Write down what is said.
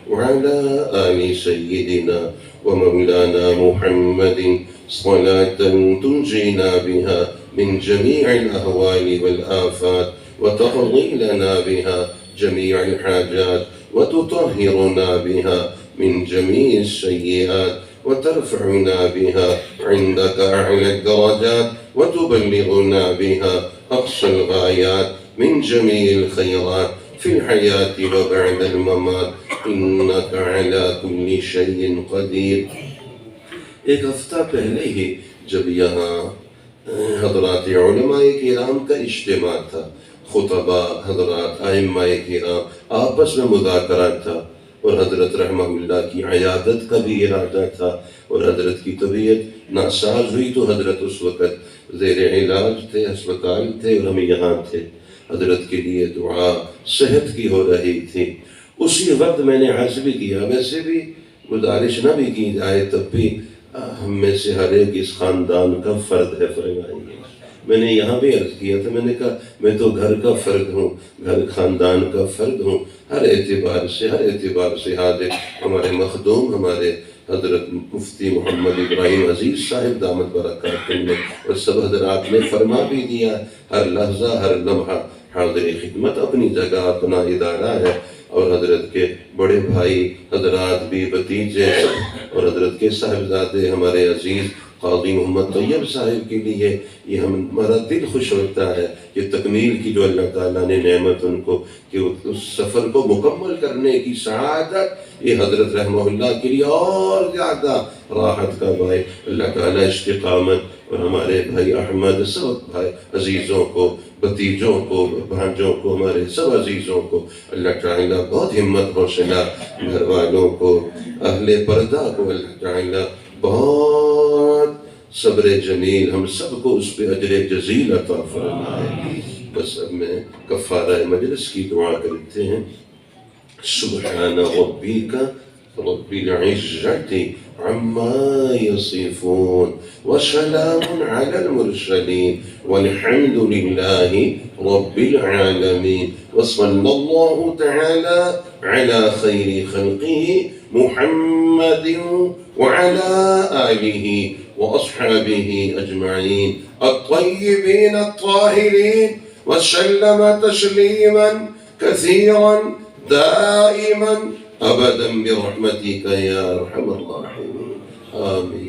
وعلى آل سيدنا ومولانا محمد صلاة تنجينا بها من جميع الأهوال والآفات وتقضي لنا بها جميع الحاجات وتطهرنا بها من جميع السيئات وترفعنا بها عندك أعلى الدرجات وتبلغنا بها أقصى الغايات من جميع الخيرات في الحياة وبعد الممات إنك على كل شيء قدير. एक हफ्ता पहले ही जब यहाँ हज़रात उलमाए किराम का इज्तिमा था, खुतबा हज़रात आइम्माए किराम आपस में मुज़ाकरा था और हज़रत रहमहुल्लाह की अयादत का भी इरादा था और हज़रत की तबीयत नासाज हुई तो हज़रत उस वक़्त ज़ेर इलाज थे, अस्पताल थे और हम यहाँ थे। हज़रत के लिए दुआ सेहत की हो रही थी। उसी वक्त मैंने अर्ज़ भी किया, वैसे भी गुजारिश न भी की जाए तब भी हम में से हर एक इस ख़ानदान का फ़र्द है, फरमाइए। मैंने यहाँ भी अर्ज़ किया था, मैंने कहा मैं तो घर का फ़र्द हूँ, घर ख़ानदान का फ़र्द हूँ, हर एतबार से हाजिर हमारे मखदूम हमारे हज़रत मुफ्ती मोहम्मद इब्राहिम अजीज़ साहिब दामत बरकातुहू ने और सब हज़रात ने फरमा भी दिया, हर लहज़ा हर लम्हा हाज़िर खिदमत अपनी जगह अपना इदारा है और हज़रत के बड़े भाई हज़रात भी भतीजे सब और हज़रत के साहिबजादे हमारे अजीज़ काज़ी मोहम्मद तैयब साहिब के लिए ये हमारा दिल खुश होता है कि तकमील की जो अल्लाह ताला ने नेमत उनको कि उस सफ़र को मुकम्मल करने की सआदत ये हज़रत रहमहुल्लाह के लिए और ज़्यादा राहत का भाई अल्लाह ताला इस्तिक़ामत और हमारे भाई अहमद सब भाई अजीज़ों को भतीजों को भांजों को हमारे सब अजीज़ों को अल्लाह ताला बहुत हिम्मत हौसला घर वालों को अहले पर्दा को अल्लाह ताला बहुत सब्र जमील हम सबको उस पर अजर जजील अता फरमाए। बस अब मैं कफ़ारा मजलिस की दुआ करते हैं। सुब्हान रब्बिका रब्बिल इज़्ज़ति अम्मा यसिफून व सलामुन अलल मुरसलीन वल्हम्दुलिल्लाहि रब्बिल आलमीन व सल्लल्लाहु तआला अला खैरि खल्क़िही मुहम्मदिन व अला आलिही व अस्हाबिही अजमईन अत्तय्यिबीन अत्ताहिरीन व सल्लम तस्लीमन कसीरन दाइमन अबदन बिरहमतिका या अरहमर राहिमीन। आमीन।